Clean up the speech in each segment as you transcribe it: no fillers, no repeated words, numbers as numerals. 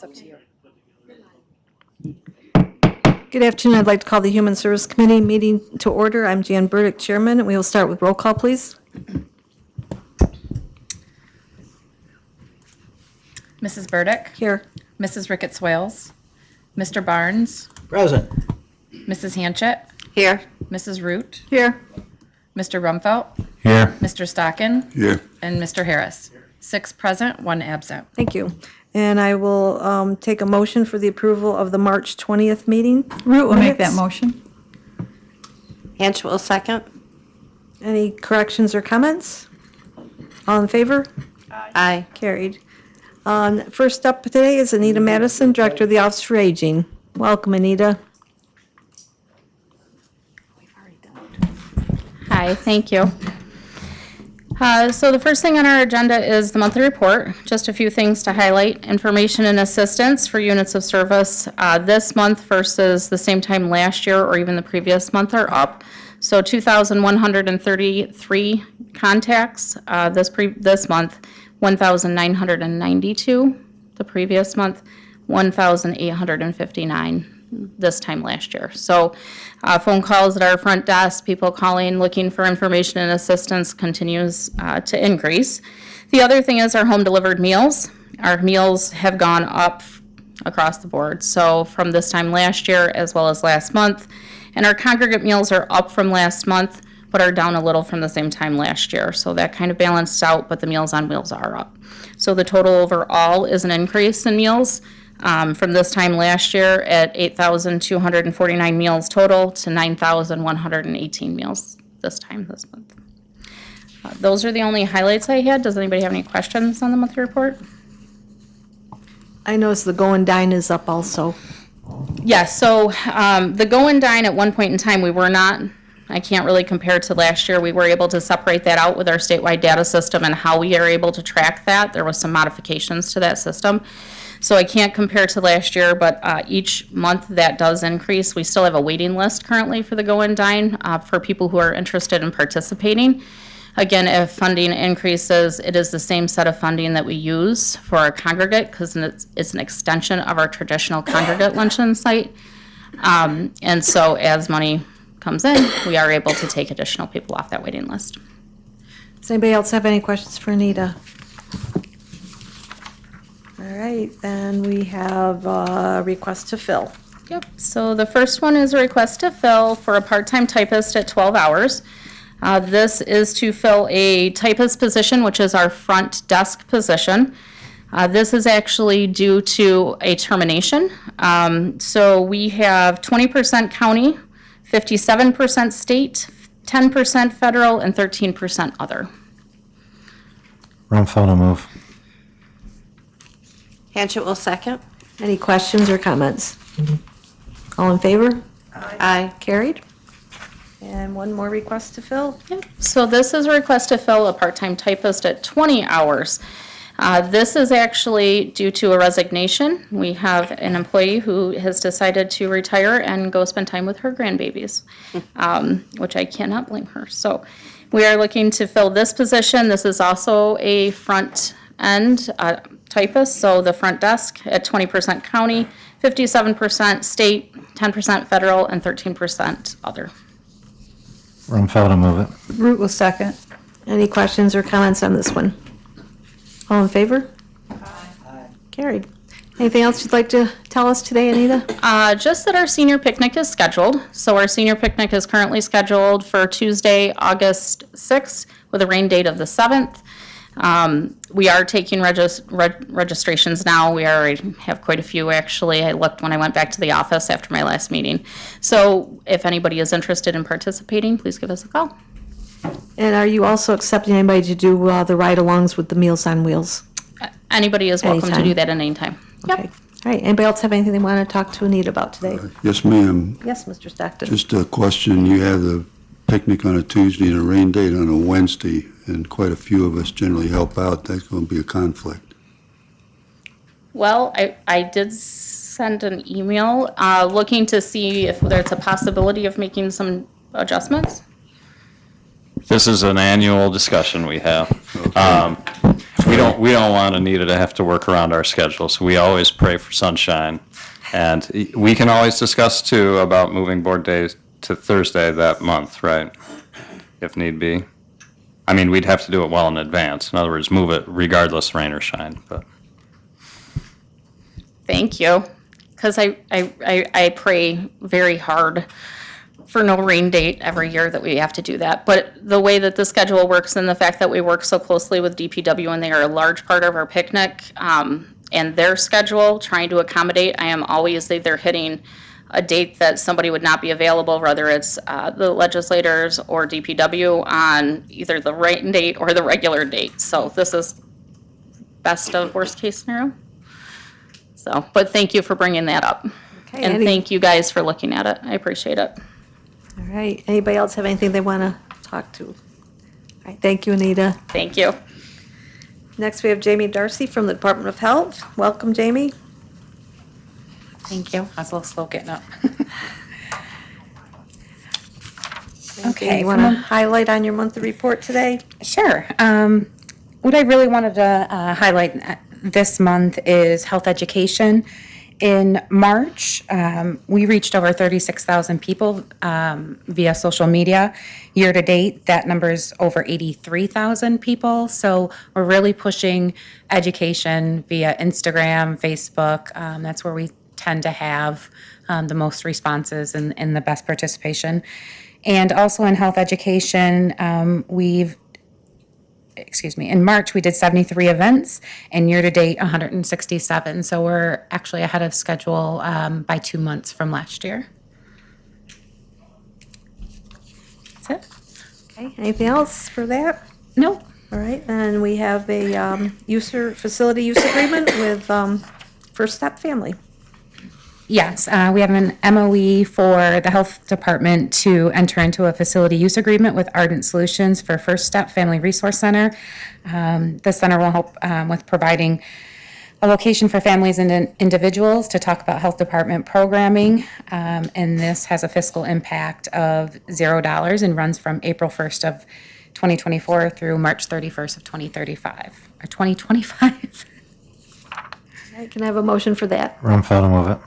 It's up to you. Good afternoon. I'd like to call the Human Service Committee meeting to order. I'm Jan Burdick, Chairman. We will start with roll call, please. Mrs. Burdick, Here. Mrs. Ricketts Wales, Mr. Barnes, Present. Mrs. Hanchett, Here. Mrs. Root, Here. Mr. Rumfelt, Here. Mr. Stockin, Here. and Mr. Harris. 6 present, 1 absent. Thank you. And I will take a motion for the approval of the March 20th meeting. Root will make that minutes. motion. Hanchett will second. Any corrections or comments? All in favor? Aye. Carried. First up today is Anita Madison, Director of the Office for Aging. Welcome, Anita. Hi, thank you. So the first thing on our agenda is the monthly report. Just a few things to highlight. Information and assistance for units of service this month versus the same time last year or even the previous month are up. So 2,133 contacts this month, 1,992 the previous month, 1,859 this time last year. So phone calls at our front desk, people calling, looking for information and assistance continues to increase. The other thing is our home delivered meals. Our meals have gone up across the board. So from this time last year as well as last month. And our congregate meals are up from last month, but are down a little from the same time last year. So that kind of balanced out, but the Meals on Wheels are up. So the total overall is an increase in meals from this time last year at 8,249 meals total to 9,118 meals this month. Those are the only highlights I had. Does anybody have any questions on the monthly report? I noticed the Go and Dine is up also. Yes, so the Go and Dine at one point in time, we were not, I can't really compare to last year. We were able to separate that out with our statewide data system and how we are able to track that. There was some modifications to that system. So I can't compare to last year, but each month that does increase. We still have a waiting list currently for the Go and Dine for people who are interested in participating. Again, if funding increases, it is the same set of funding that we use for our congregate because it's an extension of our traditional congregate luncheon site. And so as money comes in, we are able to take additional people off that waiting list. Does anybody else have any questions for Anita? All right, then we have a request to fill. Yep, so the first one is a request to fill for a part-time typist at 12 hours. This is to fill a typist position, which is our front desk position. This is actually due to a termination. So we have 20% county, 57% state, 10% federal, and 13% other. Rumfeld will move. Hanchett will second. Any questions or comments? All in favor? Aye. Carried. And one more request to fill. So this is a request to fill a part-time typist at 20 hours. This is actually due to a resignation. We have an employee who has decided to retire and go spend time with her grandbabies, which I cannot blame her. So we are looking to fill this position. This is also a front-end typist, so the front desk at 20% county, 57% state, 10% federal, and 13% other. Rumfeld will move it. Root will second. Any questions or comments on this one? All in favor? Aye. Carried. Anything else you'd like to tell us today, Anita? Just that our senior picnic is scheduled. So our senior picnic is currently scheduled for Tuesday, August 6th, with a rain date of the 7th. We are taking registrations now. We already have quite a few, actually. I looked when I went back to the office after my last meeting. So if anybody is interested in participating, please give us a call. And are you also accepting anybody to do the ride-alongs with the Meals on Wheels? Anybody is welcome to Anytime. do that at any time. Okay. Yep. All right. Anybody else have anything they want to talk to Anita about today? Yes, ma'am. Yes, Mr. Stockton. Just a question. You have the picnic on a Tuesday and a rain date on a Wednesday, and quite a few of us generally help out. That's going to be a conflict. Well, I did send an email looking to see if there's a possibility of making some adjustments. This is an annual discussion we have. we don't want Anita to have to work around our schedule, so we always pray for sunshine. And we can always discuss too about moving board days to Thursday that month, right? If need be. I mean, we'd have to do it well in advance. In other words, move it regardless rain or shine, but. Thank you, because I pray very hard for no rain date every year that we have to do that. But the way that the schedule works and the fact that we work so closely with DPW and they are a large part of our picnic, and their schedule, trying to accommodate, I am always either hitting a date that somebody would not be available, whether it's the legislators or DPW on either the rain date or the regular date. So this is best of worst case scenario. So, but thank you for bringing that up. Okay, And thank you guys for looking at it. I appreciate it. All right, anybody else have anything they want to talk to? All right, thank you, Anita. Thank you. Next, we have Jamie Darcy from the Department of Health. Welcome, Jamie. Thank you. I was a little slow getting up. Anything Okay, you want to highlight on your monthly report today? Sure. What I really wanted to highlight this month is health education. In March, we reached over 36,000 people via social media. Year to date, that number is over 83,000 people. So we're really pushing education via Instagram, Facebook. That's where we tend to have the most responses and the best participation. And also in health education, in March, we did 73 events, and year-to-date, 167. So we're actually ahead of schedule by 2 months from last year. That's it? Okay, anything else for that? No. All right, then we have a facility use agreement with First Step Family. Yes, we have an MOE for the health department to enter into a facility use agreement with Ardent Solutions for First Step Family Resource Center. The center will help with providing a location for families and individuals to talk about health department programming. And this has a fiscal impact of $0 and runs from April 1st of 2024 through March 31st of 2035, or 2025. All right, can I have a motion for that? Rumpfeld will move it.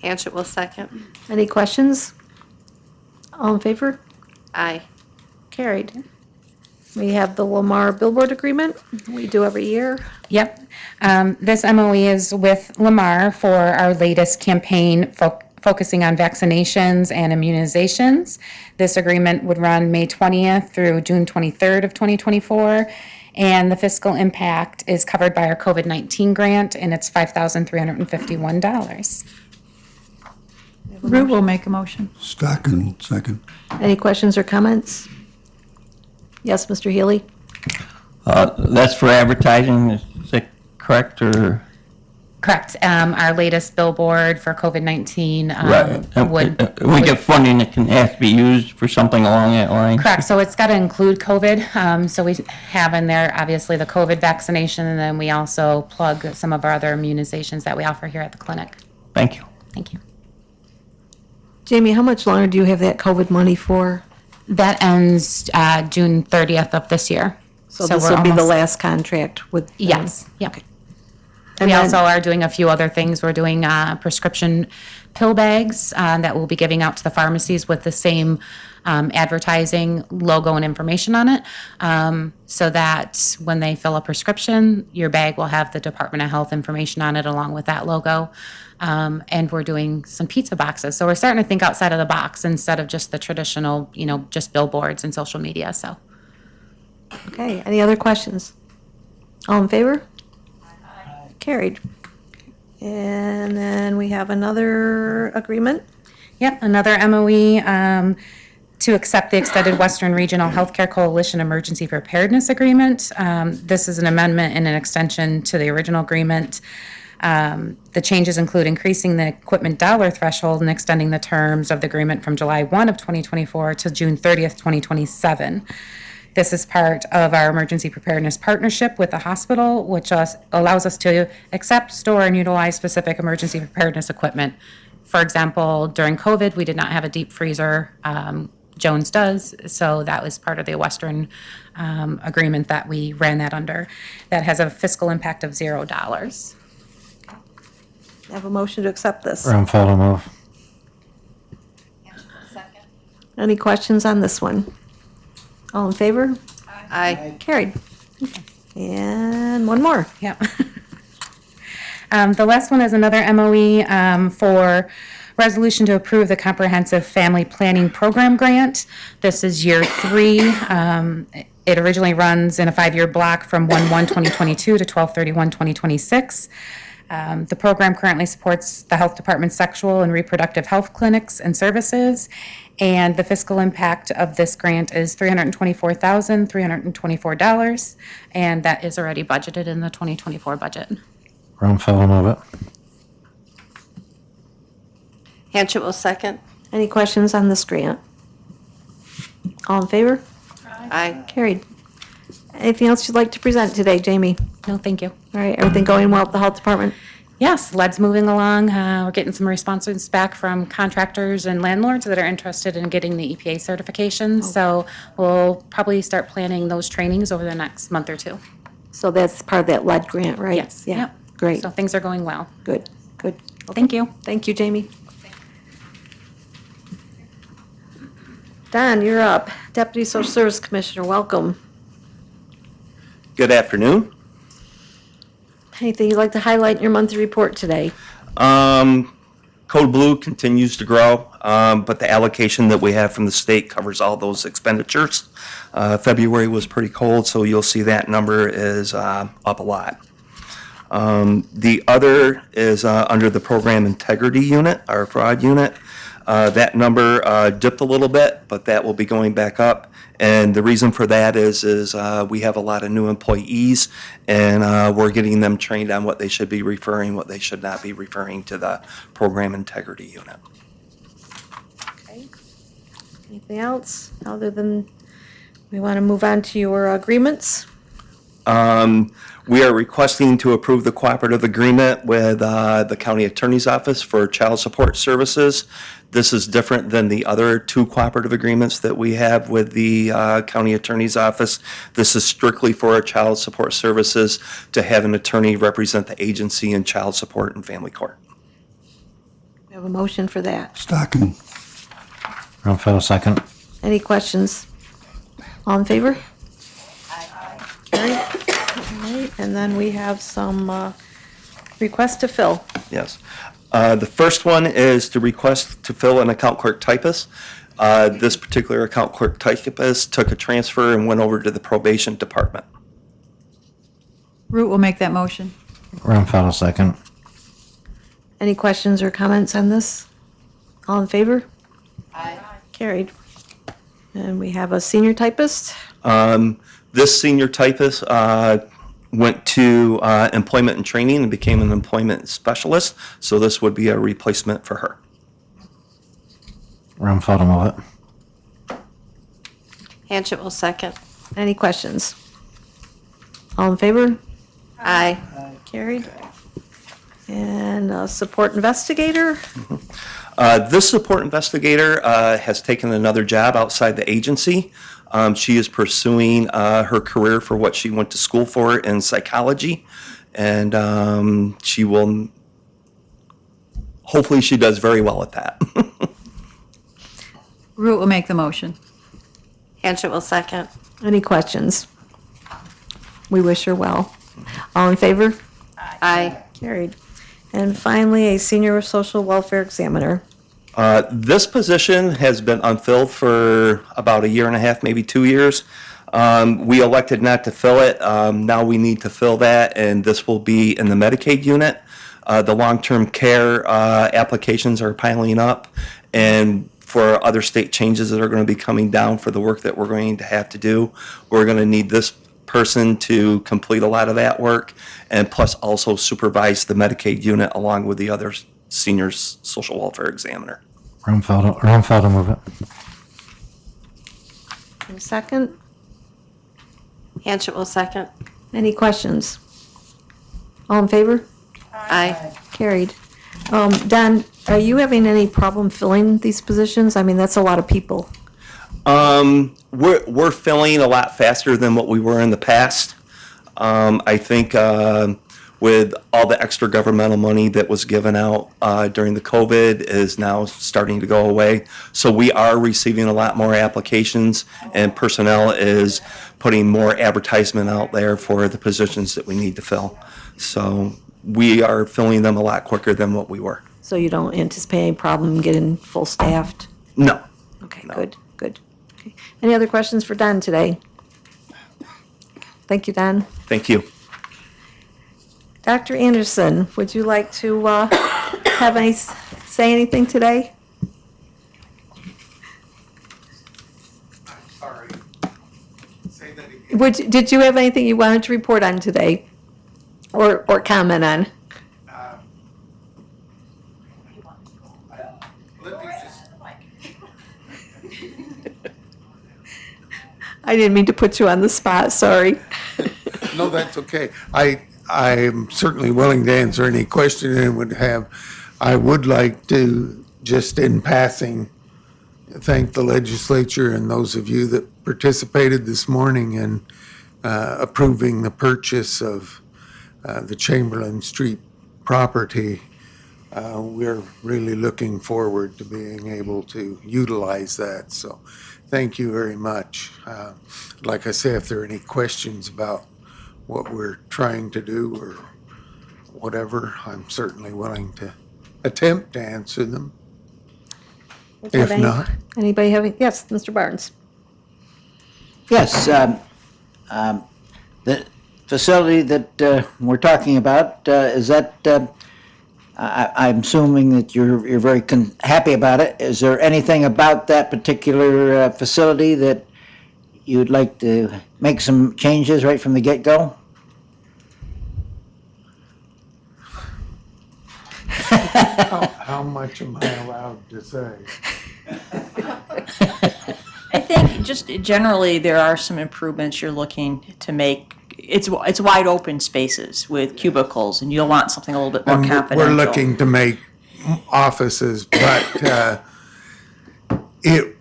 Hanchett will second. Any questions? All in favor? Aye. Carried. We have the Lamar billboard agreement we do every year. Yep. This MOE is with Lamar for our latest campaign focusing on vaccinations and immunizations. This agreement would run May 20th through June 23rd of 2024. And the fiscal impact is covered by our COVID-19 grant, and it's $5,351. Rue will make a motion. Stockton, second. Any questions or comments? Yes, Mr. Healy? That's for advertising, is that correct, or? Correct. Our latest billboard for COVID-19 Right. We get funding that has to be used for something along that line? Correct. So it's got to include COVID. So we have in there, obviously, the COVID vaccination, and then we also plug some of our other immunizations that we offer here at the clinic. Thank you. Thank you. Jamie, how much longer do you have that COVID money for? That ends June 30th of this year. So this we're will be the almost- last contract with them? Yes, yep. And We then- also are doing a few other things. We're doing prescription pill bags that we'll be giving out to the pharmacies with the same advertising logo and information on it, so that when they fill a prescription, your bag will have the Department of Health information on it along with that logo. And we're doing some pizza boxes. So we're starting to think outside of the box instead of just the traditional, just billboards and social media, so. Okay, any other questions? All in favor? Carried. And then we have another agreement. Yep, another MOE to accept the Extended Western Regional Healthcare Coalition Emergency Preparedness Agreement. This is an amendment and an extension to the original agreement. The changes include increasing the equipment dollar threshold and extending the terms of the agreement from July 1 of 2024 to June 30th, 2027. This is part of our emergency preparedness partnership with the hospital, which allows us to accept, store, and utilize specific emergency preparedness equipment. For example, during COVID, we did not have a deep freezer Jones does. So that was part of the Western agreement that we ran that under. That has a fiscal impact of $0. I have a motion to accept this. Rumpfelder move. Any questions on this one? All in favor? Aye. Carried. And one more. Yep. The last one is another MOE for resolution to approve the Comprehensive Family Planning Program Grant. This is year 3. It originally runs in a 5-year block from 1/1/2022 to 12/31/2026. The program currently supports the Health Department's sexual and reproductive health clinics and services, and the fiscal impact of this grant is $324,324, and that is already budgeted in the 2024 budget. Rumpfelder move it. Hanchett will second. Any questions on this grant? All in favor? Aye. Carried. Anything else you'd like to present today, Jamie? No, thank you. All right, everything going well at the health department? Yes, lead's moving along. We're getting some responses back from contractors and landlords that are interested in getting the EPA certification. So we'll probably start planning those trainings over the next month or 2. So that's part of that lead grant, right? Yes. Yeah, Yep. great, So things are going well. good, good. Thank you. Thank you, Jamie. Don, you're up. Deputy Social Service Commissioner, welcome. Good afternoon. Anything you'd like to highlight in your monthly report today? Code Blue continues to grow, but the allocation that we have from the state covers all those expenditures. February was pretty cold, so you'll see that number is up a lot. The other is under the Program Integrity Unit, our fraud unit. That number dipped a little bit, but that will be going back up. And the reason for that is we have a lot of new employees, and we're getting them trained on what they should be referring, what they should not be referring to the Program Integrity Unit. Okay. Anything else other than we want to move on to your agreements? We are requesting to approve the cooperative agreement with the County Attorney's Office for child support services. This is different than the other 2 cooperative agreements that we have with the County Attorney's Office. This is strictly for our child support services to have an attorney represent the agency in child support and family court. We have a motion for that. Stockton. Rumpfelder second. Any questions? All in favor? Carried. All right, and then we have some requests to fill. Yes. The first one is to request to fill an account clerk typist. This particular account clerk typist took a transfer and went over to the probation department. Root will make that motion. Rumpfelder second. Any questions or comments on this? All in favor? Aye. Carried. And we have a senior typist. This senior typist went to employment and training and became an employment specialist, so this would be a replacement for her. Rumpfelder move it. Hanchett will second. Any questions? All in favor? Aye. Carried. And a support investigator. This support investigator has taken another job outside the agency. She is pursuing her career for what she went to school for in psychology, and she will, hopefully she does very well at that. Root will make the motion. Hanchett will second. Any questions? We wish her well. All in favor? Aye. Carried. And finally, a senior social welfare examiner. This position has been unfilled for about 1.5 years, maybe 2 years. We elected not to fill it. Now we need to fill that, and this will be in the Medicaid unit. The long-term care applications are piling up, and for other state changes that are going to be coming down for the work that we're going to have to do, we're going to need this person to complete a lot of that work, and plus also supervise the Medicaid unit along with the other seniors social welfare examiner. Rumpfelder move it. And a second. Hanchett will second. Any questions? All in favor? Aye. Carried. Don, are you having any problem filling these positions? I mean, that's a lot of people. We're filling a lot faster than what we were in the past. I think with all the extra governmental money that was given out during the COVID is now starting to go away. So we are receiving a lot more applications, and personnel is putting more advertisement out there for the positions that we need to fill. So we are filling them a lot quicker than what we were. So you don't anticipate any problem getting full staffed? No. Okay, good, good. Okay. Any other questions for Don today? Thank you, Don. Thank you. Dr. Anderson, would you like to say anything today? Sorry. Say that again. Did you have anything you wanted to report on today or comment on? Let me just, I didn't mean to put you on the spot, sorry. no, that's okay. I'm certainly willing to answer any question anyone would have. I would like to, just in passing, thank the legislature and those of you that participated this morning in approving the purchase of the Chamberlain Street property. We're really looking forward to being able to utilize that. So thank you very much. Like I say, if there are any questions about what we're trying to do or whatever, I'm certainly willing to attempt to answer them. If not, Anybody having, yes, Mr. Barnes. Yes, the facility that we're talking about, is that, I'm assuming that you're very happy about it. Is there anything about that particular facility that you'd like to make some changes right from the get-go? how much am I allowed to say? I think just generally, there are some improvements you're looking to make. It's wide open spaces with cubicles, and you'll want something a little bit more And confidential. we're looking to make offices, but it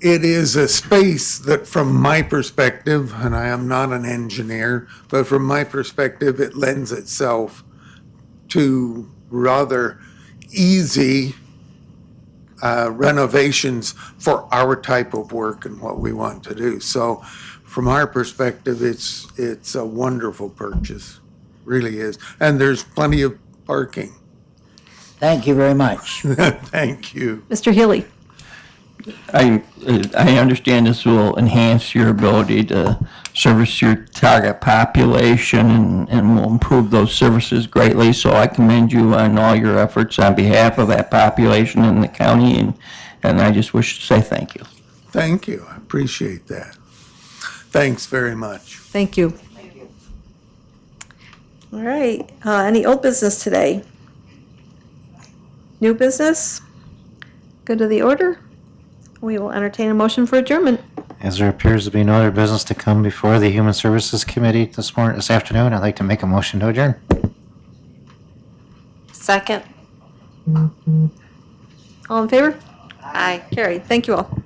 is a space that, from my perspective, and I am not an engineer, but from my perspective, it lends itself to rather easy renovations for our type of work and what we want to do. So from our perspective, it's a wonderful purchase, really is. And there's plenty of parking. Thank you very much. Thank you. Mr. Healy. I understand this will enhance your ability to service your target population and will improve those services greatly. So I commend you on all your efforts on behalf of that population in the county, and I just wish to say thank you. Thank you. I appreciate that. Thanks very much. Thank you. All right, any old business today? New business? Good to the order? We will entertain a motion for adjournment. As there appears to be no other business to come before the Human Services Committee this afternoon, I'd like to make a motion to adjourn. Second. All in favor? Aye. Carried. Thank you all.